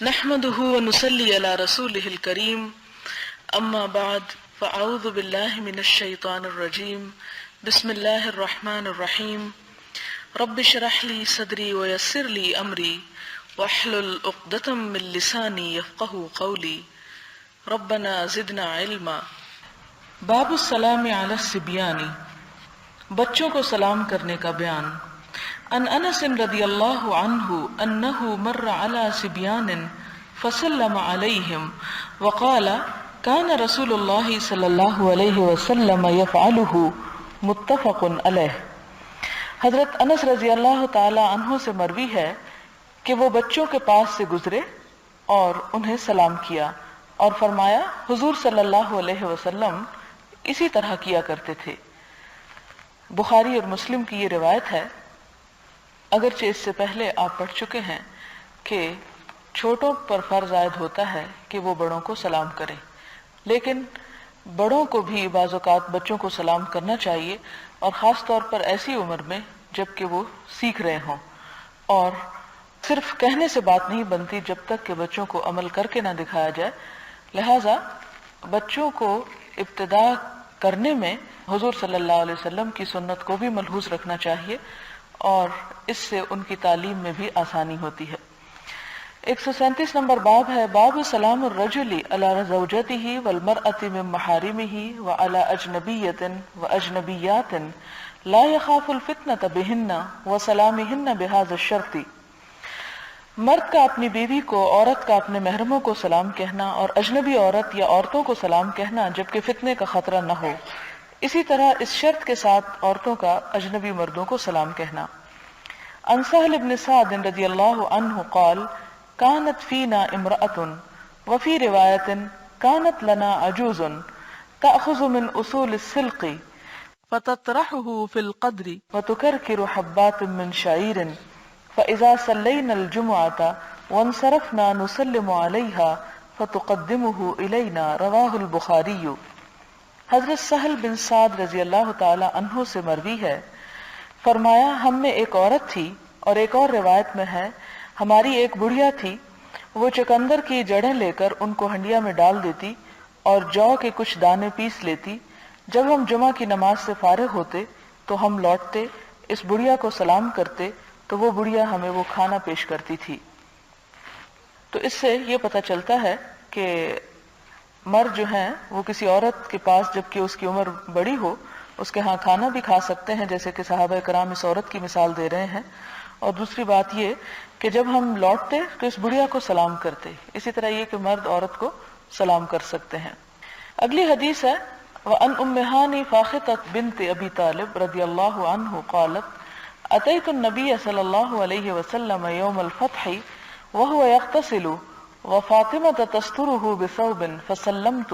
نحمده ونصلي على رسوله الكريم اما بعد فاعوذ بالله من الشيطان الرجيم بسم الله الرحمن الرحيم رب اشرح لي صدري ويسر لي امري واحلل عقدة من لساني يفقهوا قولي ربنا زدنا علما۔ باب السلام علی الصبیان، بچوں کو سلام کرنے کا بیان۔ عن انس رضی اللہ عنہ انہ مر علی صبیان فسلم علیہم وقال کان رسول اللہ صلی اللہ علیہ وسلم یفعلہ، متفق علیہ۔ حضرت انس رضی اللہ تعالی عنہ سے مروی ہے کہ وہ بچوں کے پاس سے گزرے اور انہیں سلام کیا اور فرمایا حضور صلی اللہ علیہ وسلم اسی طرح کیا کرتے تھے۔ بخاری اور مسلم کی یہ روایت ہے، اگرچہ اس سے پہلے آپ پڑھ چکے ہیں کہ چھوٹوں پر فرض عائد ہوتا ہے کہ وہ بڑوں کو سلام کریں، لیکن بڑوں کو بھی بعض اوقات بچوں کو سلام کرنا چاہیے، اور خاص طور پر ایسی عمر میں جب کہ وہ سیکھ رہے ہوں، اور صرف کہنے سے بات نہیں بنتی جب تک کہ بچوں کو عمل کر کے نہ دکھایا جائے۔ لہٰذا بچوں کو ابتدا کرنے میں حضور صلی اللہ علیہ وسلم کی سنت کو بھی ملحوظ رکھنا چاہیے، اور اس سے ان کی تعلیم میں بھی آسانی ہوتی ہے۔ 137 نمبر باب ہے باب سلام الرجل علی زوجته والمرأة من محارمه وعلى أجنبية وأجنبيات لا يخاف الفتنة بهن وسلامهن بهذا الشرط۔ مرد کا اپنی بیوی کو، عورت کا اپنے محرموں کو سلام کہنا، اور اجنبی عورت یا عورتوں کو سلام کہنا جبکہ فتنے کا خطرہ نہ ہو، اسی طرح اس شرط کے ساتھ عورتوں کا اجنبی مردوں کو سلام کہنا۔ عن سہل بن سعد رضی اللہ عنہ قال كانت فينا امرأة وفي رواية كانت لنا عجوز تأخذ من أصول السلق فتطرحه في القدر وتكركر حبات من شعير فإذا صلينا الجمعة وانصرفنا نسلم عليها فتقدمه إلينا، رواه البخاری۔ حضرت سہل بن سعد رضی اللہ تعالی عنہ سے مروی ہے، فرمایا ہم میں ایک عورت تھی، اور ایک اور روایت میں ہے ہماری ایک بڑھیا تھی، وہ چقندر کی جڑیں لے کر ان کو ہنڈیا میں ڈال دیتی اور جو کے کچھ دانے پیس لیتی۔ جب ہم جمعہ کی نماز سے فارغ ہوتے تو ہم لوٹتے، اس بڑھیا کو سلام کرتے تو وہ بڑھیا ہمیں وہ کھانا پیش کرتی تھی۔ تو اس سے یہ پتہ چلتا ہے کہ مرد جو ہیں وہ کسی عورت کے پاس جبکہ اس کی عمر بڑی ہو اس کے ہاں کھانا بھی کھا سکتے ہیں، جیسے کہ صحابہ کرام اس عورت کی مثال دے رہے ہیں۔ اور دوسری بات یہ کہ جب ہم لوٹتے تو اس بڑھیا کو سلام کرتے، اسی طرح یہ کہ مرد عورت کو سلام کر سکتے ہیں۔ اگلی حدیث ہے وَأَنْ أُمِّ هَانِ فَاخِطَةَ بِنْتِ أَبِي طَالِبٍ رضی اللہ عنہ قالت أتيت النبي صلى الله عليه وسلم يوم الفتح وهو يغتسل وفاطمة تستره بثوب فسلمت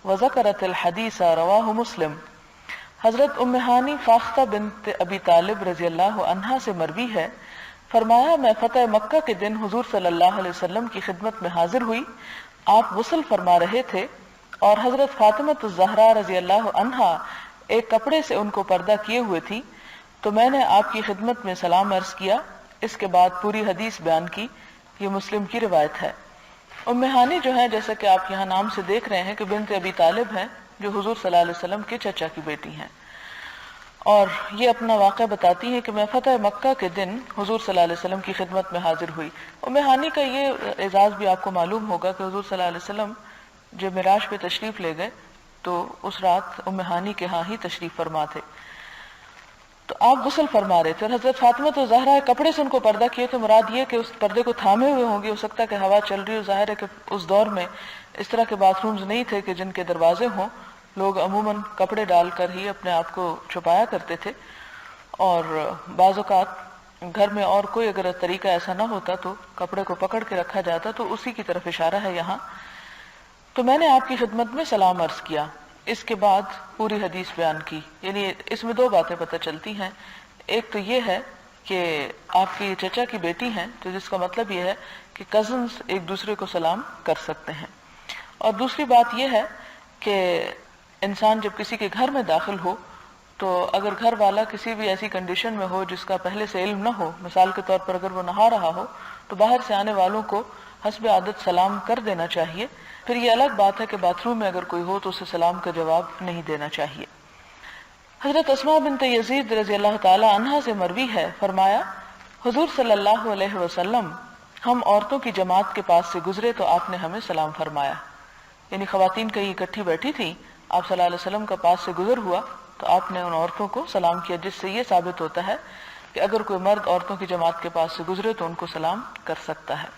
وذكرت الحديث، رواه مسلم۔ حضرت ام ہانی فاختہ بنت ابی طالب رضی اللہ عنہا سے مروی ہے، فرمایا میں فتح مکہ کے دن حضور صلی اللہ علیہ وسلم کی خدمت میں حاضر ہوئی، آپ غسل فرما رہے تھے اور حضرت فاطمۃ الزہرا رضی اللہ عنہا ایک کپڑے سے ان کو پردہ کیے ہوئے تھی، تو میں نے آپ کی خدمت میں سلام عرض کیا، اس کے بعد پوری حدیث بیان کی۔ یہ مسلم کی روایت ہے۔ ام ہانی جو ہے جیسا کہ آپ یہاں نام سے دیکھ رہے ہیں کہ بنت ابی طالب ہیں، جو حضور صلی اللہ علیہ وسلم کے چچا کی بیٹی ہیں، اور یہ اپنا واقعہ بتاتی ہیں کہ میں فتح مکہ کے دن حضور صلی اللہ علیہ وسلم کی خدمت میں حاضر ہوئی۔ ام ہانی کا یہ اعزاز بھی آپ کو معلوم ہوگا کہ حضور صلی اللہ علیہ وسلم جب معراج پہ تشریف لے گئے تو اس رات ام ہانی کے ہاں ہی تشریف فرما تھے، تو آپ غسل فرما رہے تھے اور حضرت فاطمہ تو زہرا کپڑے سے ان کو پردہ کیے تھے۔ مراد یہ کہ اس پردے کو تھامے ہوئے ہوں گے، ہو سکتا ہے کہ ہوا چل رہی ہو، ظاہر ہے کہ اس دور میں اس طرح کے باتھ رومز نہیں تھے کہ جن کے دروازے ہوں، لوگ عموماً کپڑے ڈال کر ہی اپنے آپ کو چھپایا کرتے تھے، اور بعض اوقات گھر میں اور کوئی اگر طریقہ ایسا نہ ہوتا تو کپڑے کو پکڑ کے رکھا جاتا، تو اسی کی طرف اشارہ ہے یہاں۔ تو میں نے آپ کی خدمت میں سلام عرض کیا، اس کے بعد پوری حدیث بیان کی۔ یعنی اس میں دو باتیں پتہ چلتی ہیں، ایک تو یہ ہے کہ آپ کی چچا کی بیٹی ہیں، تو جس کا مطلب یہ ہے کہ کزنز ایک دوسرے کو سلام کر سکتے ہیں، اور دوسری بات یہ ہے کہ انسان جب کسی کے گھر میں داخل ہو تو اگر گھر والا کسی بھی ایسی کنڈیشن میں ہو جس کا پہلے سے علم نہ ہو، مثال کے طور پر اگر وہ نہا رہا ہو تو باہر سے آنے والوں کو حسب عادت سلام کر دینا چاہیے. پھر یہ الگ بات ہے کہ باتھ روم میں اگر کوئی ہو تو اسے سلام کا جواب نہیں دینا چاہیے. حضرت اسماء بنت یزید رضی اللہ تعالی عنہا سے مروی ہے، فرمایا حضور صلی اللہ علیہ وسلم ہم عورتوں کی جماعت کے پاس سے گزرے تو آپ نے ہمیں سلام فرمایا. یعنی خواتین کہیں اکٹھی بیٹھی تھیں، آپ صلی اللہ علیہ وسلم کا پاس سے گزر ہوا تو آپ نے ان عورتوں کو سلام کیا، جس سے یہ ثابت ہوتا ہے کہ اگر کوئی مرد عورتوں کی جماعت کے پاس سے گزرے تو ان کو سلام کر سکتا ہے.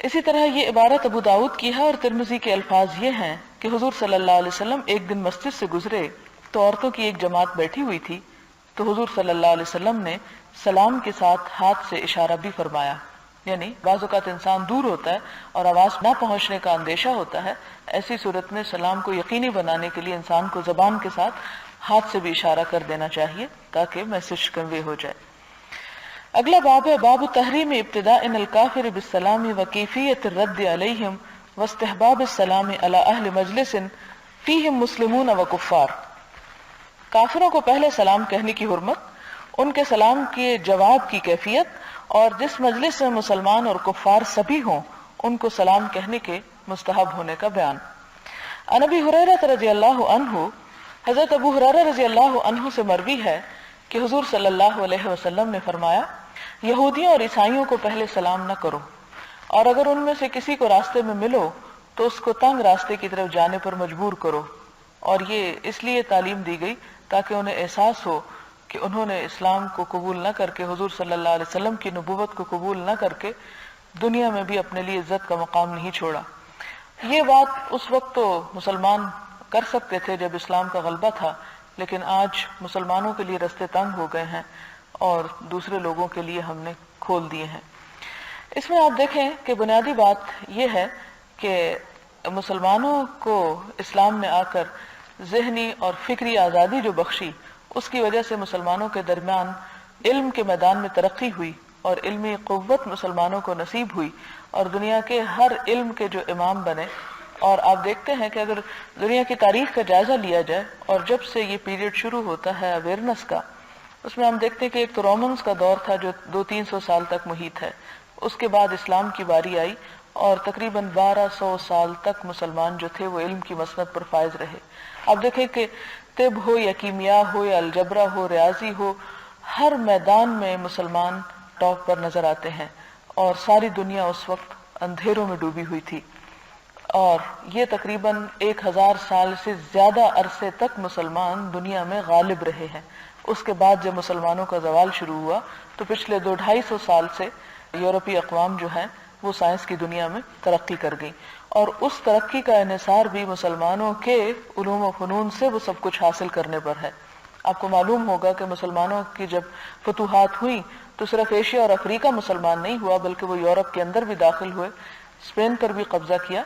اسی طرح یہ عبارت ابو داؤد کی ہے اور ترمذی کے الفاظ یہ ہیں کہ حضور صلی اللہ علیہ وسلم ایک دن مسجد سے گزرے تو عورتوں کی ایک جماعت بیٹھی ہوئی تھی، تو حضور صلی اللہ علیہ وسلم نے سلام کے ساتھ ہاتھ سے اشارہ بھی فرمایا. یعنی بعض اوقات انسان دور ہوتا ہے اور آواز نہ پہنچنے کا اندیشہ ہوتا ہے، ایسی صورت میں سلام کو یقینی بنانے کے لیے انسان کو زبان کے ساتھ ہاتھ سے بھی اشارہ کر دینا چاہیے تاکہ میسج کنوے ہو جائے. اگلا باب ہے باب تحریم ابتداء الکافر بالسلام وکیفیت الرد علیہم واستحباب السلام علی اہل مجلس فیہم مسلمون وکفار. کافروں کو پہلے سلام کہنے کی حرمت، ان کے سلام کے جواب کی کیفیت، اور جس مجلس میں مسلمان اور کفار سبھی ہوں ان کو سلام کہنے کے مستحب ہونے کا بیان. عن ابی ہریرہ رضی اللہ عنہ، حضرت ابو ہریرہ رضی اللہ عنہ سے مروی ہے کہ حضور صلی اللہ علیہ وسلم نے فرمایا یہودیوں اور عیسائیوں کو پہلے سلام نہ کرو، اور اگر ان میں سے کسی کو راستے میں ملو تو اس کو تنگ راستے کی طرف جانے پر مجبور کرو. اور یہ اس لیے تعلیم دی گئی تاکہ انہیں احساس ہو کہ انہوں نے اسلام کو قبول نہ کر کے، حضور صلی اللہ علیہ وسلم کی نبوت کو قبول نہ کر کے دنیا میں بھی اپنے لیے عزت کا مقام نہیں چھوڑا. یہ بات اس وقت تو مسلمان کر سکتے تھے جب اسلام کا غلبہ تھا، لیکن آج مسلمانوں کے لیے رستے تنگ ہو گئے ہیں اور دوسرے لوگوں کے لیے ہم نے کھول دیے ہیں. اس میں آپ دیکھیں کہ بنیادی بات یہ ہے کہ مسلمانوں کو اسلام نے آ کر ذہنی اور فکری آزادی جو بخشی، اس کی وجہ سے مسلمانوں کے درمیان علم کے میدان میں ترقی ہوئی اور علمی قوت مسلمانوں کو نصیب ہوئی، اور دنیا کے ہر علم کے جو امام بنے. اور آپ دیکھتے ہیں کہ اگر دنیا کی تاریخ کا جائزہ لیا جائے اور جب سے یہ پیریڈ شروع ہوتا ہے اویئرنس کا، اس میں ہم دیکھتے ہیں کہ ایک تو رومنز کا دور تھا جو 200-300 سال تک محیط ہے، اس کے بعد اسلام کی باری آئی اور تقریباً 1200 سال تک مسلمان جو تھے وہ علم کی مسند پر فائز رہے. آپ دیکھیں کہ طب ہو یا کیمیا ہو یا الجبرا ہو، ریاضی ہو، ہر میدان میں مسلمان ٹاپ پر نظر آتے ہیں، اور ساری دنیا اس وقت اندھیروں میں ڈوبی ہوئی تھی. اور یہ تقریباً 1000 سال سے زیادہ عرصے تک مسلمان دنیا میں غالب رہے ہیں. اس کے بعد جب مسلمانوں کا زوال شروع ہوا تو پچھلے 200-250 سال سے یورپی اقوام جو ہیں وہ سائنس کی دنیا میں ترقی کر گئی، اور اس ترقی کا انحصار بھی مسلمانوں کے علوم و فنون سے وہ سب کچھ حاصل کرنے پر ہے. آپ کو معلوم ہوگا کہ مسلمانوں کی جب فتوحات ہوئیں تو صرف ایشیا اور افریقہ مسلمان نہیں ہوا بلکہ وہ یورپ کے اندر بھی داخل ہوئے، اسپین پر بھی قبضہ کیا،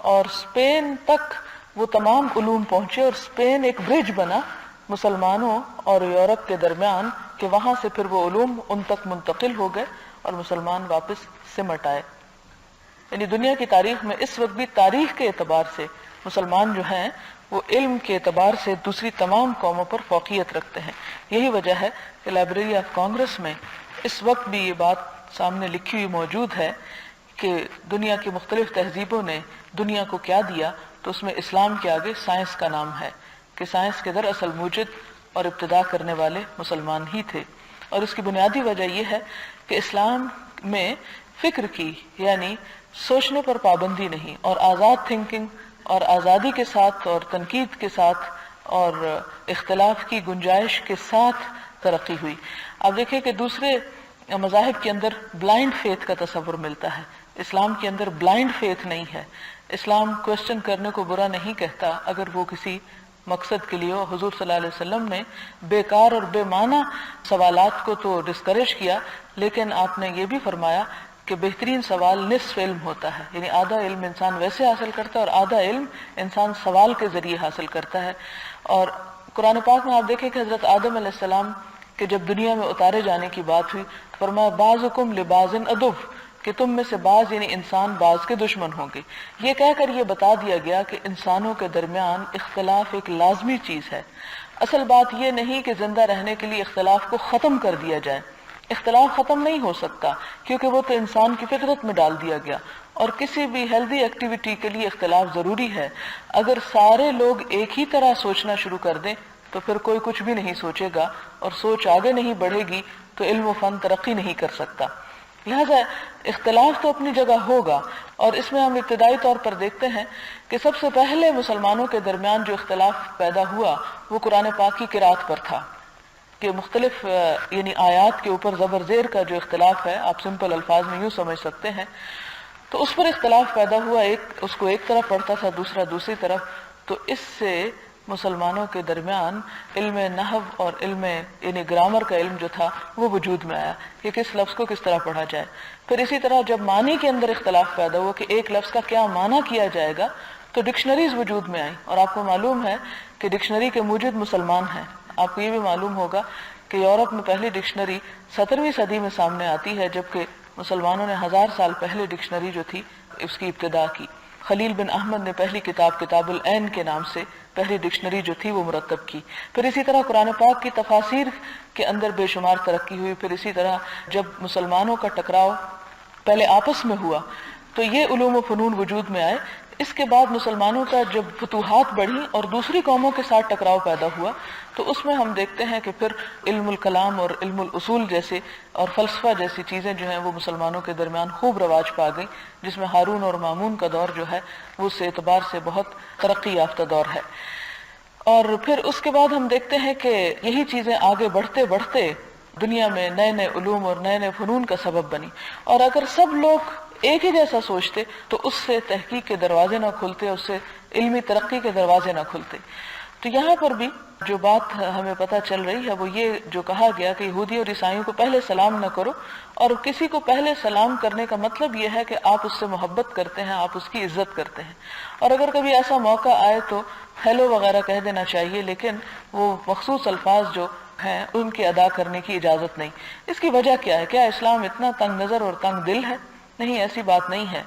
اور اسپین تک وہ تمام علوم پہنچے، اور اسپین ایک برج بنا مسلمانوں اور یورپ کے درمیان کہ وہاں سے پھر وہ علوم ان تک منتقل ہو گئے اور مسلمان واپس سمٹ آئے. یعنی دنیا کی تاریخ میں اس وقت بھی تاریخ کے اعتبار سے مسلمان جو ہیں وہ علم کے اعتبار سے دوسری تمام قوموں پر فوقیت رکھتے ہیں. یہی وجہ ہے کہ لائبریری آف کانگریس میں اس وقت بھی یہ بات سامنے لکھی ہوئی موجود ہے کہ دنیا کی مختلف تہذیبوں نے دنیا کو کیا دیا، تو اس میں اسلام کے آگے سائنس کا نام ہے کہ سائنس کے دراصل موجد اور ابتدا کرنے والے مسلمان ہی تھے. اور اس کی بنیادی وجہ یہ ہے کہ اسلام میں فکر کی یعنی سوچنے پر پابندی نہیں، اور آزاد تھنکنگ اور آزادی کے ساتھ اور تنقید کے ساتھ اور اختلاف کی گنجائش کے ساتھ ترقی ہوئی. آپ دیکھیں کہ دوسرے مذاہب کے اندر بلائنڈ فیتھ کا تصور ملتا ہے، اسلام کے اندر بلائنڈ فیتھ نہیں ہے. اسلام کوشچن کرنے کو برا نہیں کہتا اگر وہ کسی مقصد کے لیے ہو. حضور صلی اللہ علیہ وسلم نے بیکار اور بے معنی سوالات کو تو ڈسکریج کیا، لیکن آپ نے یہ بھی فرمایا کہ بہترین سوال نصف علم ہوتا ہے، یعنی آدھا علم انسان ویسے حاصل کرتا ہے اور آدھا علم انسان سوال کے ذریعے حاصل کرتا ہے. اور قرآن پاک میں آپ دیکھیں کہ حضرت آدم علیہ السلام کہ جب دنیا میں اتارے جانے کی بات ہوئی تو فرمایا بعضکم لبعض عدو، کہ تم میں سے بعض یعنی انسان بعض کے دشمن ہوں گے. یہ کہہ کر یہ بتا دیا گیا کہ انسانوں کے درمیان اختلاف ایک لازمی چیز ہے. اصل بات یہ نہیں کہ زندہ رہنے کے لیے اختلاف کو ختم کر دیا جائے، اختلاف ختم نہیں ہو سکتا کیونکہ وہ تو انسان کی فطرت میں ڈال دیا گیا، اور کسی بھی ہیلدی ایکٹیویٹی کے لیے اختلاف ضروری ہے۔ اگر سارے لوگ ایک ہی طرح سوچنا شروع کر دیں تو پھر کوئی کچھ بھی نہیں سوچے گا، اور سوچ آگے نہیں بڑھے گی تو علم و فن ترقی نہیں کر سکتا۔ لہذا اختلاف تو اپنی جگہ ہوگا، اور اس میں ہم ابتدائی طور پر دیکھتے ہیں کہ سب سے پہلے مسلمانوں کے درمیان جو اختلاف پیدا ہوا وہ قرآن پاک کی قرأت پر تھا، کہ مختلف یعنی آیات کے اوپر زبر زیر کا جو اختلاف ہے، آپ سمپل الفاظ میں یوں سمجھ سکتے ہیں، تو اس پر اختلاف پیدا ہوا، ایک اس کو ایک طرف پڑھتا تھا، دوسرا دوسری طرف، تو اس سے مسلمانوں کے درمیان علم نحو اور علم یعنی گرامر کا علم جو تھا وہ وجود میں آیا کہ کس لفظ کو کس طرح پڑھا جائے۔ پھر اسی طرح جب معنی کے اندر اختلاف پیدا ہوا کہ ایک لفظ کا کیا معنی کیا جائے گا، تو ڈکشنریز وجود میں آئیں، اور آپ کو معلوم ہے کہ ڈکشنری کے موجد مسلمان ہیں۔ آپ کو یہ بھی معلوم ہوگا کہ یورپ میں پہلی ڈکشنری 17ویں صدی میں سامنے آتی ہے، جبکہ مسلمانوں نے 1000 سال پہلے ڈکشنری جو تھی اس کی ابتدا کی۔ خلیل بن احمد نے پہلی کتاب کتاب العین کے نام سے پہلی ڈکشنری جو تھی وہ مرتب کی۔ پھر اسی طرح قرآن پاک کی تفاسیر کے اندر بے شمار ترقی ہوئی۔ پھر اسی طرح جب مسلمانوں کا ٹکراؤ پہلے آپس میں ہوا تو یہ علوم و فنون وجود میں آئے۔ اس کے بعد مسلمانوں کا جب فتوحات بڑھی اور دوسری قوموں کے ساتھ ٹکراؤ پیدا ہوا تو اس میں ہم دیکھتے ہیں کہ پھر علم الکلام اور علم الاصول جیسے اور فلسفہ جیسی چیزیں جو ہیں وہ مسلمانوں کے درمیان خوب رواج پا گئیں، جس میں ہارون اور مامون کا دور جو ہے وہ اس اعتبار سے بہت ترقی یافتہ دور ہے۔ اور پھر اس کے بعد ہم دیکھتے ہیں کہ یہی چیزیں آگے بڑھتے بڑھتے دنیا میں نئے نئے علوم اور نئے نئے فنون کا سبب بنی، اور اگر سب لوگ ایک ہی جیسا سوچتے تو اس سے تحقیق کے دروازے نہ کھلتے، اس سے علمی ترقی کے دروازے نہ کھلتے۔ تو یہاں پر بھی جو بات ہمیں پتہ چل رہی ہے وہ یہ جو کہا گیا کہ یہودی اور عیسائیوں کو پہلے سلام نہ کرو، اور کسی کو پہلے سلام کرنے کا مطلب یہ ہے کہ آپ اس سے محبت کرتے ہیں، آپ اس کی عزت کرتے ہیں، اور اگر کبھی ایسا موقع آئے تو ہیلو وغیرہ کہہ دینا چاہیے، لیکن وہ مخصوص الفاظ جو ہیں ان کی ادا کرنے کی اجازت نہیں۔ اس کی وجہ کیا ہے؟ کیا اسلام اتنا تنگ نظر اور تنگ دل ہے؟ نہیں، ایسی بات نہیں ہے۔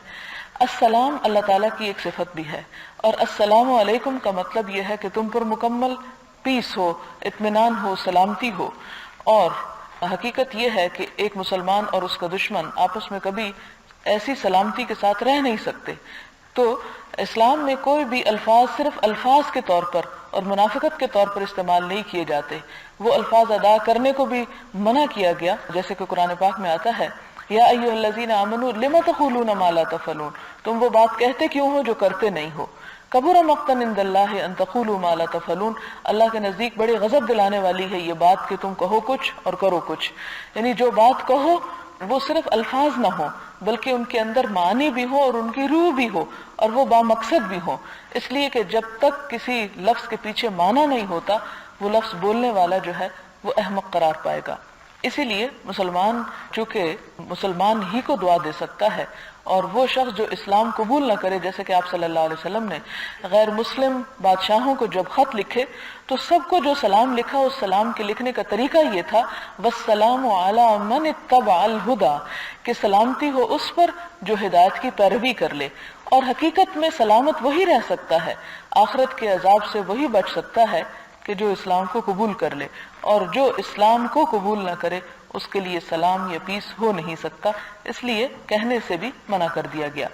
السلام اللہ تعالیٰ کی ایک صفت بھی ہے، اور السلام علیکم کا مطلب یہ ہے کہ تم پر مکمل پیس ہو، اطمینان ہو، سلامتی ہو۔ اور حقیقت یہ ہے کہ ایک مسلمان اور اس کا دشمن آپس میں کبھی ایسی سلامتی کے ساتھ رہ نہیں سکتے۔ تو اسلام میں کوئی بھی الفاظ صرف الفاظ کے طور پر اور منافقت کے طور پر استعمال نہیں کیے جاتے، وہ الفاظ ادا کرنے کو بھی منع کیا گیا، جیسے کہ قرآن پاک میں آتا ہے یا ایھا الذین آمنوا لم تقولون ما لا تفعلون، تم وہ بات کہتے کیوں ہو جو کرتے نہیں ہو۔ کبر مقتا عند اللہ ان تقولوا ما لا تفعلون، اللہ کے نزدیک بڑی غضب دلانے والی ہے یہ بات کہ تم کہو کچھ اور کرو کچھ، یعنی جو بات کہو وہ صرف الفاظ نہ ہو بلکہ ان کے اندر معنی بھی ہو اور ان کی روح بھی ہو اور وہ بامقصد بھی ہو، اس لیے کہ جب تک کسی لفظ کے پیچھے معنی نہیں ہوتا وہ لفظ بولنے والا جو ہے وہ احمق قرار پائے گا۔ اسی لیے مسلمان چونکہ مسلمان ہی کو دعا دے سکتا ہے، اور وہ شخص جو اسلام قبول نہ کرے، جیسے کہ آپ صلی اللہ علیہ وسلم نے غیر مسلم بادشاہوں کو جب خط لکھے تو سب کو جو سلام لکھا اس سلام کے لکھنے کا طریقہ یہ تھا والسلام علی من اتبع الہدی، کہ سلامتی ہو اس پر جو ہدایت کی پیروی کر لے، اور حقیقت میں سلامت وہی رہ سکتا ہے، آخرت کے عذاب سے وہی بچ سکتا ہے کہ جو اسلام کو قبول کر لے، اور جو اسلام کو قبول نہ کرے اس کے لیے سلام یا پیس ہو نہیں سکتا، اس لیے کہنے سے بھی منع کر دیا گیا۔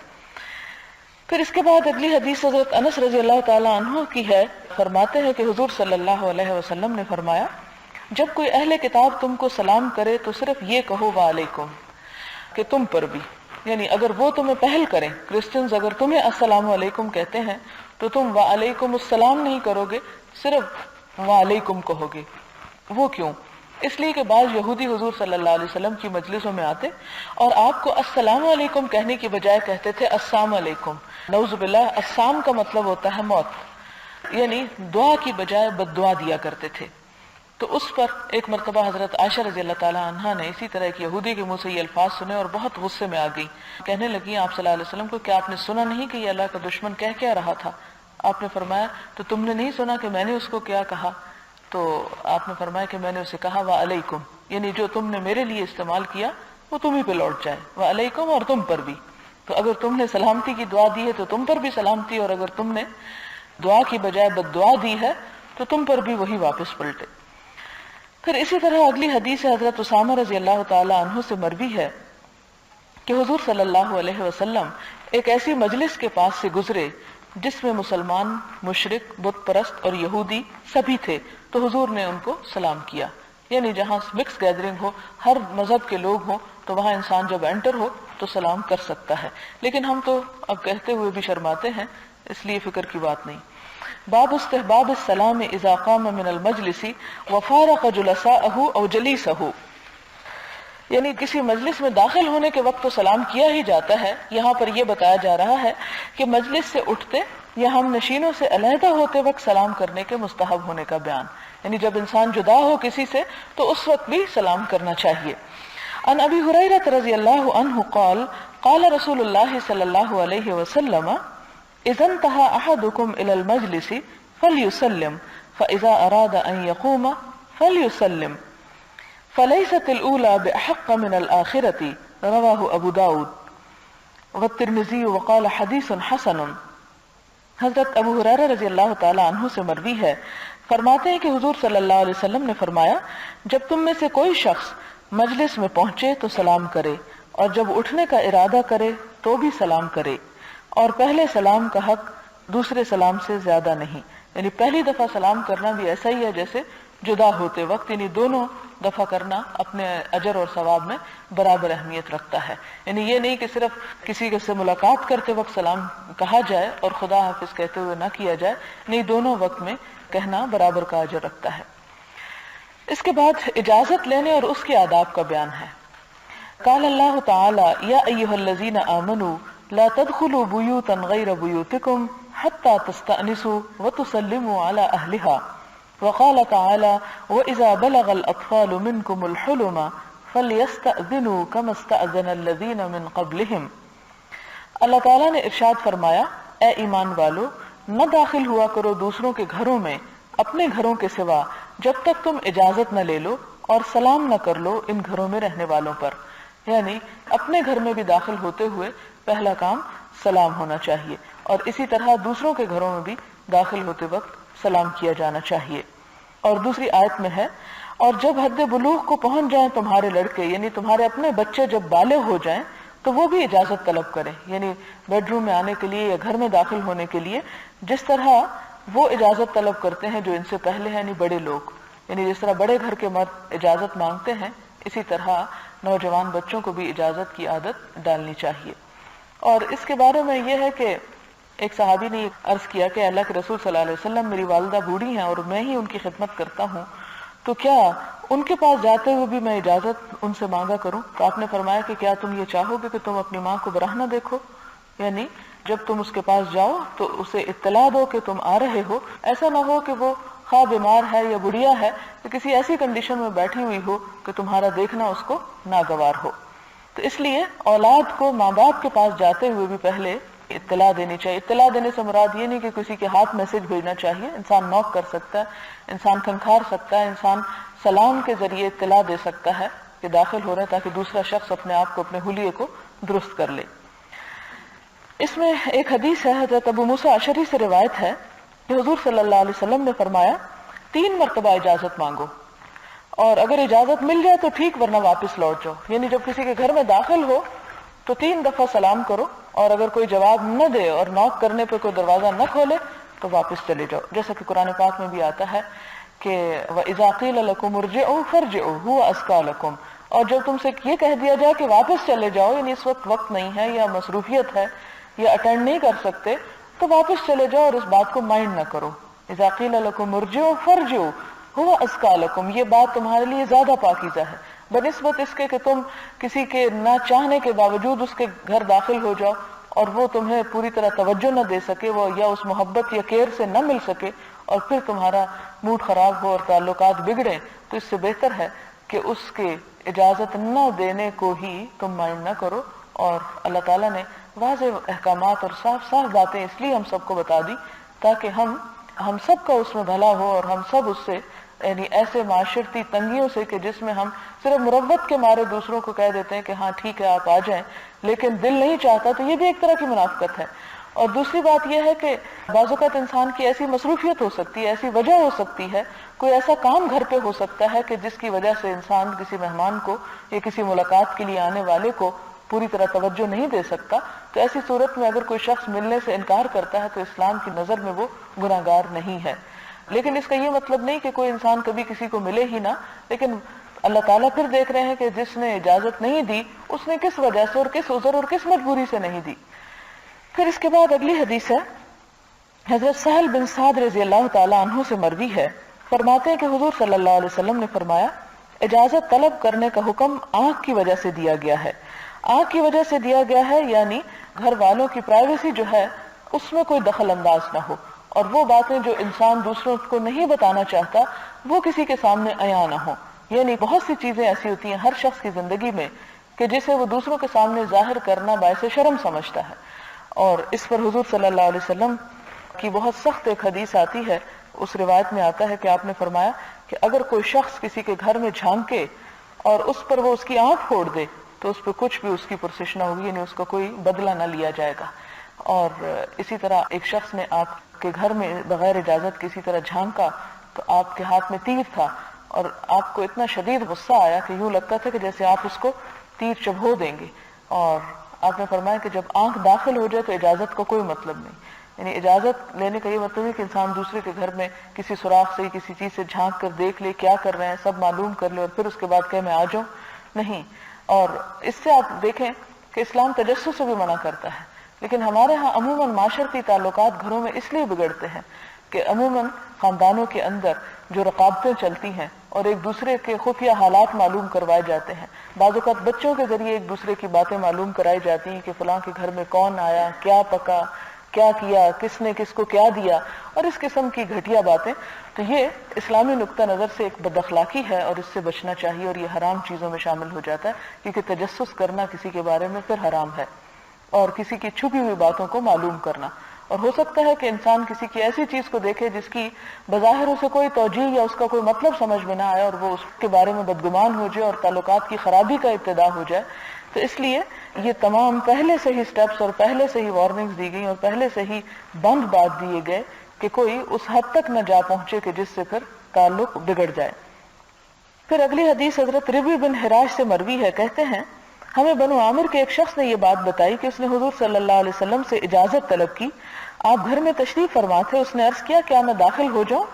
پھر اس کے بعد اگلی حدیث حضرت انس رضی اللہ تعالی عنہ کی ہے، فرماتے ہیں کہ حضور صلی اللہ علیہ وسلم نے فرمایا جب کوئی اہل کتاب تم کو سلام کرے تو صرف یہ کہو وعلیکم، کہ تم پر بھی، یعنی اگر وہ تمہیں پہل کریں، کرسچنز اگر تمہیں السلام علیکم کہتے ہیں تو تم وعلیکم السلام نہیں کرو گے، صرف وعلیکم کہو گے۔ وہ کیوں؟ اس لیے کہ بعض یہودی حضور صلی اللہ علیہ وسلم کی مجلسوں میں آتے اور آپ کو السلام علیکم کہنے کی بجائے کہتے تھے السلام علیکم۔ نعوذ باللہ، السام کا مطلب ہوتا ہے موت، یعنی دعا کی بجائے بد دعا دیا کرتے تھے۔ تو اس پر ایک مرتبہ حضرت عائشہ رضی اللہ تعالی عنہا نے اسی طرح ایک یہودی کے منہ سے یہ الفاظ سنے اور بہت غصے میں آ گئی، کہنے لگی آپ صلی اللہ علیہ وسلم کو کیا آپ نے سنا نہیں کہ یہ اللہ کا دشمن کہہ کیا رہا تھا؟ آپ نے فرمایا تو تم نے نہیں سنا کہ میں نے اس کو کیا کہا؟ تو آپ نے فرمایا کہ میں نے اسے کہا وعلیکم، یعنی جو تم نے میرے لیے استعمال کیا وہ تم ہی پہ لوٹ جائے، وعلیکم، اور تم پر بھی۔ تو اگر تم نے سلامتی کی دعا دی ہے تو تم پر بھی سلامتی، اور اگر تم نے دعا کی بجائے بد دعا دی ہے تو تم پر بھی وہی واپس پلٹے۔ پھر اسی طرح اگلی حدیث حضرت اسامہ رضی اللہ تعالی عنہ سے مروی ہے کہ حضور صلی اللہ علیہ وسلم ایک ایسی مجلس کے پاس سے گزرے جس میں مسلمان، مشرک، بت پرست اور یہودی سبھی تھے، تو حضور نے ان کو سلام کیا. یعنی جہاں مکس گیدرنگ ہو، ہر مذہب کے لوگ ہوں، تو وہاں انسان جب انٹر ہو تو سلام کر سکتا ہے. لیکن ہم تو اب کہتے ہوئے بھی شرماتے ہیں، اس لیے فکر کی بات نہیں. باب استحباب السلام اذا قام من المجلس وفارق جلساءه او جلیسه، یعنی کسی مجلس میں داخل ہونے کے وقت تو سلام کیا ہی جاتا ہے. یہاں پر یہ بتایا جا رہا ہے کہ مجلس سے اٹھتے یا ہم نشینوں سے علیحدہ ہوتے وقت سلام کرنے کے مستحب ہونے کا بیان، یعنی جب انسان جدا ہو کسی سے تو اس وقت بھی سلام کرنا چاہیے. عن ابی ہریرہ رضی اللہ عنہ قال قال رسول اللہ صلی اللہ علیہ وسلم اذا انتهى احدكم الى المجلس فليسلم فاذا اراد ان يقوم فليسلم فليست الاولى باحق من الاخرة رواه ابو داود والترمذی وقال حدیث حسن. حضرت ابو ہریرہ رضی اللہ تعالی عنہ سے مروی ہے، فرماتے ہیں کہ حضور صلی اللہ علیہ وسلم نے فرمایا، جب تم میں سے کوئی شخص مجلس میں پہنچے تو سلام کرے، اور جب اٹھنے کا ارادہ کرے تو بھی سلام کرے، اور پہلے سلام کا حق دوسرے سلام سے زیادہ نہیں. یعنی پہلی دفعہ سلام کرنا بھی ایسا ہی ہے جیسے جدا ہوتے وقت، یعنی دونوں دفعہ کرنا اپنے اجر اور ثواب میں برابر اہمیت رکھتا ہے. یعنی یہ نہیں کہ صرف کسی سے ملاقات کرتے وقت سلام کہا جائے اور خدا حافظ کہتے ہوئے نہ کیا جائے، نہیں، دونوں وقت میں کہنا برابر کا اجر رکھتا ہے. اس کے بعد اجازت لینے اور اس کے آداب کا بیان ہے. قال اللہ تعالی یا ایھا الذین آمنوا لا تدخلوا بیوتا غیر بیوتکم حتی تستأنسوا وتسلموا علی اہلہا. وقال تعالی وَإِذَا بَلَغَ الْأَطْفَالُ مِنْكُمُ الْحُلُمَ فَلْيَسْتَأْذِنُوا كَمَا اسْتَأْذَنَ الَّذِينَ مِنْ قَبْلِهِمْ. اللہ تعالیٰ نے ارشاد فرمایا، اے ایمان والو، نہ داخل ہوا کرو دوسروں کے گھروں میں اپنے گھروں کے سوا جب تک تم اجازت نہ لے لو، اور سلام نہ کر لو ان گھروں میں رہنے والوں پر. یعنی اپنے گھر میں بھی داخل ہوتے ہوئے پہلا کام سلام ہونا چاہیے، اور اسی طرح دوسروں کے گھروں میں بھی داخل ہوتے وقت سلام کیا جانا چاہیے. اور دوسری آیت میں ہے، اور جب حد بلوغ کو پہنچ جائیں تمہارے لڑکے، یعنی تمہارے اپنے بچے جب بالغ ہو جائیں تو وہ بھی اجازت طلب کریں، یعنی بیڈ روم میں آنے کے لیے یا گھر میں داخل ہونے کے لیے جس طرح وہ اجازت طلب کرتے ہیں جو ان سے پہلے ہیں، یعنی بڑے لوگ، یعنی جس طرح بڑے گھر کے مرد اجازت مانگتے ہیں، اسی طرح نوجوان بچوں کو بھی اجازت کی عادت ڈالنی چاہیے. اور اس کے بارے میں یہ ہے کہ ایک صحابی نے عرض کیا کہ اللہ کے رسول صلی اللہ علیہ وسلم، میری والدہ بوڑھی ہیں اور میں ہی ان کی خدمت کرتا ہوں، تو کیا ان کے پاس جاتے ہوئے بھی میں اجازت ان سے مانگا کروں؟ تو آپ نے فرمایا کہ کیا تم یہ چاہو گے کہ تم اپنی ماں کو براہ نہ دیکھو؟ یعنی جب تم اس کے پاس جاؤ تو اسے اطلاع دو کہ تم آ رہے ہو. ایسا نہ ہو کہ وہ خواہ بیمار ہے یا بڑھیا ہے تو کسی ایسی کنڈیشن میں بیٹھی ہوئی ہو کہ تمہارا دیکھنا اس کو ناگوار ہو. تو اس لیے اولاد کو ماں باپ کے پاس جاتے ہوئے بھی پہلے اطلاع دینی چاہیے. اطلاع دینے سے مراد یہ نہیں کہ کسی کے ہاتھ میسج بھیجنا چاہیے، انسان نوک کر سکتا ہے، انسان کھنکھار سکتا ہے، انسان سلام کے ذریعے اطلاع دے سکتا ہے کہ داخل ہو رہے ہیں، تاکہ دوسرا شخص اپنے آپ کو، اپنے حلیے کو درست کر لے. اس میں ایک حدیث ہے، حضرت ابو موسیٰ اشعری سے روایت ہے کہ حضور صلی اللہ علیہ وسلم نے فرمایا 3 مرتبہ اجازت مانگو، اور اگر اجازت مل جائے تو ٹھیک، ورنہ واپس لوٹ جاؤ. یعنی جب کسی کے گھر میں داخل ہو تو 3 دفعہ سلام کرو، اور اگر کوئی جواب نہ دے اور نوک کرنے پہ کوئی دروازہ نہ کھولے تو واپس چلے جاؤ. جیسا کہ قرآن پاک میں بھی آتا ہے کہ وَإِذَا قِيلَ لَكُمُ ارْجِعُوا فَارْجِعُوا هُوَ أَزْكَىٰ لَكُمْ، اور جب تم سے یہ کہہ دیا جائے کہ واپس چلے جاؤ، یعنی اس وقت نہیں ہے یا مصروفیت ہے یا اٹینڈ نہیں کر سکتے، تو واپس چلے جاؤ اور اس بات کو مائنڈ نہ کرو. اذا قیل لکم ارجعوا فارجعوا هو ازکیٰ لکم، یہ بات تمہارے لیے زیادہ پاکیزہ ہے بنسبت اس کے کہ تم کسی کے نہ چاہنے کے باوجود اس کے گھر داخل ہو جاؤ اور وہ تمہیں پوری طرح توجہ نہ دے سکے، وہ یا اس محبت یا کیئر سے نہ مل سکے، اور پھر تمہارا موڈ خراب ہو اور تعلقات بگڑیں. تو اس سے بہتر ہے کہ اس کے اجازت نہ دینے کو ہی تم مائنڈ نہ کرو. اور اللہ تعالیٰ نے واضح احکامات اور صاف صاف باتیں اس لیے ہم سب کو بتا دی تاکہ ہم سب کا اس میں بھلا ہو، اور ہم سب اس سے، یعنی ایسے معاشرتی تنگیوں سے کہ جس میں ہم صرف مروت کے مارے دوسروں کو کہہ دیتے ہیں کہ ہاں ٹھیک ہے آپ آ جائیں، لیکن دل نہیں چاہتا، تو یہ بھی ایک طرح کی منافقت ہے. اور دوسری بات یہ ہے کہ بعض اوقات انسان کی ایسی مصروفیت ہو سکتی ہے، ایسی وجہ ہو سکتی ہے، کوئی ایسا کام گھر پہ ہو سکتا ہے کہ جس کی وجہ سے انسان کسی مہمان کو یا کسی ملاقات کے لیے آنے والے کو پوری طرح توجہ نہیں دے سکتا. تو ایسی صورت میں اگر کوئی شخص ملنے سے انکار کرتا ہے تو اسلام کی نظر میں وہ گناہگار نہیں ہے. لیکن اس کا یہ مطلب نہیں کہ کوئی انسان کبھی کسی کو ملے ہی نہ، لیکن اللہ تعالیٰ پھر دیکھ رہے ہیں کہ جس نے اجازت نہیں دی اس نے کس وجہ سے اور کس عذر اور کس مجبوری سے نہیں دی. پھر اس کے بعد اگلی حدیث ہے، حضرت سہل بن سعد رضی اللہ تعالیٰ عنہ سے مروی ہے، فرماتے ہیں کہ حضور صلی اللہ علیہ وسلم نے فرمایا اجازت طلب کرنے کا حکم آنکھ کی وجہ سے دیا گیا ہے. آنکھ کی وجہ سے دیا گیا ہے یعنی گھر والوں کی پرائیویسی جو ہے اس میں کوئی دخل انداز نہ ہو، اور وہ باتیں جو انسان دوسروں کو نہیں بتانا چاہتا وہ کسی کے سامنے عیاں نہ ہو. یعنی بہت سی چیزیں ایسی ہوتی ہیں ہر شخص کی زندگی میں کہ جسے وہ دوسروں کے سامنے ظاہر کرنا باعث شرم سمجھتا ہے، اور اس پر حضور صلی اللہ علیہ وسلم کی بہت سخت ایک حدیث آتی ہے. اس روایت میں آتا ہے کہ آپ نے فرمایا کہ اگر کوئی شخص کسی کے گھر میں جھانکے اور اس پر وہ اس کی آنکھ پھوڑ دے تو اس پہ کچھ بھی اس کی پرسش نہ ہوگی، یعنی اس کا کوئی بدلہ نہ لیا جائے گا. اور اسی طرح ایک شخص نے آپ کے گھر میں بغیر اجازت کسی طرح جھانکا تو آپ کے ہاتھ میں تیر تھا اور آپ کو اتنا شدید غصہ آیا کہ یوں لگتا تھا کہ جیسے آپ اس کو تیر چبھو دیں گے. اور آپ نے فرمایا کہ جب آنکھ داخل ہو جائے تو اجازت کا کوئی مطلب نہیں، یعنی اجازت لینے کا یہ مطلب ہے کہ انسان دوسرے کے گھر میں کسی سوراخ سے کسی چیز سے جھانک کر دیکھ لے کیا کر رہے ہیں، سب معلوم کر لے اور پھر اس کے بعد کہ میں آ جاؤں، نہیں. اور اس سے آپ دیکھیں کہ اسلام تجسس سے بھی منع کرتا ہے، لیکن ہمارے ہاں عموماً معاشرتی تعلقات گھروں میں اس لیے بگڑتے ہیں کہ عموماً خاندانوں کے اندر جو رقابتیں چلتی ہیں اور ایک دوسرے کے خفیہ حالات معلوم کروائے جاتے ہیں. بعض اوقات بچوں کے ذریعے ایک دوسرے کی باتیں معلوم کرائی جاتی ہیں کہ فلاں کے گھر میں کون آیا، کیا پکا، کیا کیا، کس نے کس کو کیا دیا، اور اس قسم کی گھٹیا باتیں. تو یہ اسلامی نقطہ نظر سے ایک بد اخلاقی ہے اور اس سے بچنا چاہیے، اور یہ حرام چیزوں میں شامل ہو جاتا ہے کیونکہ تجسس کرنا کسی کے بارے میں پھر حرام ہے، اور کسی کی چھپی ہوئی باتوں کو معلوم کرنا. اور ہو سکتا ہے کہ انسان کسی کی ایسی چیز کو دیکھے جس کی بظاہر اسے کوئی توجیہ یا اس کا کوئی مطلب سمجھ میں نہ آئے اور وہ اس کے بارے میں بدگمان ہو جائے اور تعلقات کی خرابی کا ابتدا ہو جائے. تو اس لیے یہ تمام پہلے سے ہی سٹیپس اور پہلے سے ہی وارننگز دی گئی اور پہلے سے ہی بند بات دیے گئے کہ کوئی اس حد تک نہ جا پہنچے کہ جس سے پھر تعلق بگڑ جائے. پھر اگلی حدیث حضرت ربی بن حراش سے مروی ہے، کہتے ہیں ہمیں بنو عامر کے ایک شخص نے یہ بات بتائی کہ اس نے حضور صلی اللہ علیہ وسلم سے اجازت طلب کی. آپ گھر میں تشریف فرما تھے. اس نے عرض کیا کیا میں داخل ہو جاؤں؟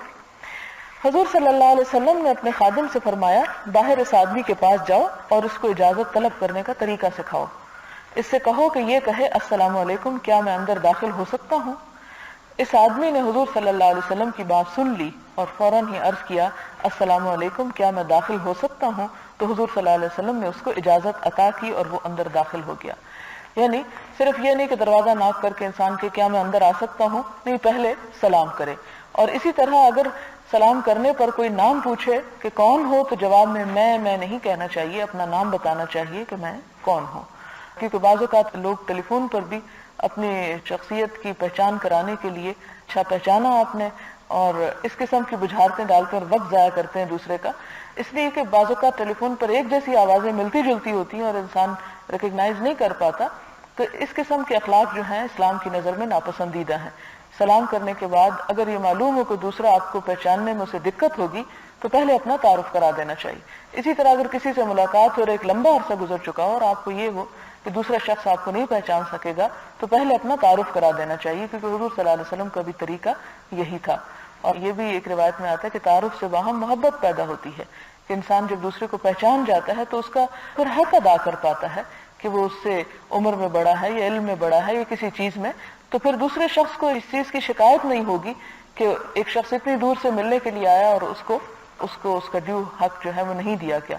حضور صلی اللہ علیہ وسلم نے اپنے خادم سے فرمایا باہر اس آدمی کے پاس جاؤ اور اس کو اجازت طلب کرنے کا طریقہ سکھاؤ. اس سے کہو کہ یہ کہے السلام علیکم، کیا میں اندر داخل ہو سکتا ہوں؟ اس آدمی نے حضور صلی اللہ علیہ وسلم کی بات سن لی اور فوراً ہی عرض کیا السلام علیکم، کیا میں داخل ہو سکتا ہوں؟ تو حضور صلی اللہ علیہ وسلم نے اس کو اجازت عطا کی اور وہ اندر داخل ہو گیا. یعنی صرف یہ نہیں کہ دروازہ ناک کر کے انسان کے کیا میں اندر آ سکتا ہوں، نہیں، پہلے سلام کرے. اور اسی طرح اگر سلام کرنے پر کوئی نام پوچھے کہ کون ہو تو جواب میں نہیں کہنا چاہیے، اپنا نام بتانا چاہیے کہ میں کون ہوں. کیونکہ بعض اوقات لوگ ٹیلی فون پر بھی اپنی شخصیت کی پہچان کرانے کے لیے اچھا پہچانا آپ نے اور اس قسم کی بجھارتیں ڈال کر وقت ضائع کرتے ہیں دوسرے کا، اس لیے کہ بعض اوقات ٹیلی فون پر ایک جیسی آوازیں ملتی جلتی ہوتی ہیں اور انسان ریکگنائز نہیں کر پاتا. تو اس قسم کے اخلاق جو ہیں اسلام کی نظر میں ناپسندیدہ ہیں. سلام کرنے کے بعد اگر یہ معلوم ہو کہ دوسرا آپ کو پہچاننے میں اسے دقت ہوگی تو پہلے اپنا تعارف کرا دینا چاہیے. اسی طرح اگر کسی سے ملاقات ہو اور ایک لمبا عرصہ گزر چکا ہو اور آپ کو یہ ہو کہ دوسرا شخص آپ کو نہیں پہچان سکے گا تو پہلے اپنا تعارف کرا دینا چاہیے، کیونکہ حضور صلی اللہ علیہ وسلم کا بھی طریقہ یہی تھا. اور یہ بھی ایک روایت میں آتا ہے کہ تعارف سے باہم محبت پیدا ہوتی ہے کہ انسان جب دوسرے کو پہچان جاتا ہے تو اس کا پھر حق ادا کر پاتا ہے کہ وہ اس سے عمر میں بڑا ہے یا علم میں بڑا ہے یا کسی چیز میں، تو پھر دوسرے شخص کو اس چیز کی شکایت نہیں ہوگی کہ ایک شخص اتنی دور سے ملنے کے لیے آیا اور اس کو اس کا ڈیو حق جو ہے وہ نہیں دیا گیا.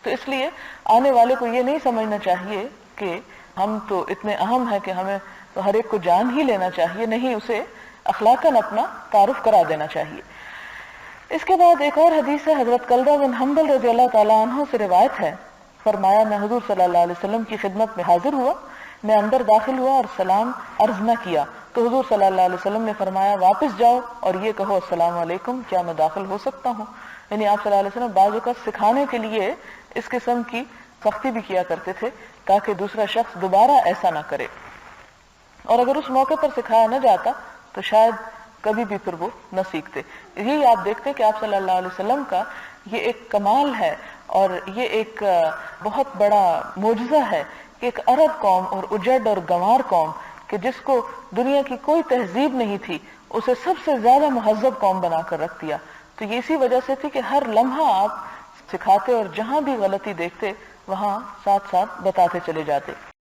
تو اس لیے آنے والے کو یہ نہیں سمجھنا چاہیے کہ ہم تو اتنے اہم ہیں کہ ہمیں تو ہر ایک کو جان ہی لینا چاہیے، نہیں، اسے اخلاقاً اپنا تعارف کرا دینا چاہیے. اس کے بعد ایک اور حدیث ہے، حضرت کلدہ بن حنبل رضی اللہ تعالیٰ عنہ سے روایت ہے، فرمایا میں حضور صلی اللہ علیہ وسلم کی خدمت میں حاضر ہوا، میں اندر داخل ہوا اور سلام عرض نہ کیا تو حضور صلی اللہ علیہ وسلم نے فرمایا واپس جاؤ اور یہ کہو السلام علیکم، کیا میں داخل ہو سکتا ہوں؟ یعنی آپ صلی اللہ علیہ وسلم بعض اوقات سکھانے کے لیے اس قسم کی سختی بھی کیا کرتے تھے تاکہ دوسرا شخص دوبارہ ایسا نہ کرے. اور اگر اس موقع پر سکھایا نہ جاتا تو شاید کبھی بھی پھر وہ نہ سیکھتے. یہی آپ دیکھتے کہ آپ صلی اللہ علیہ وسلم کا یہ ایک کمال ہے اور یہ ایک بہت بڑا معجزہ ہے کہ ایک عرب قوم اور اجڑ اور گنوار قوم کہ جس کو دنیا کی کوئی تہذیب نہیں تھی اسے سب سے زیادہ مہذب قوم بنا کر رکھ دیا. تو یہ اسی وجہ سے تھی کہ ہر لمحہ آپ سکھاتے اور جہاں بھی غلطی دیکھتے وہاں ساتھ ساتھ بتاتے چلے جاتے.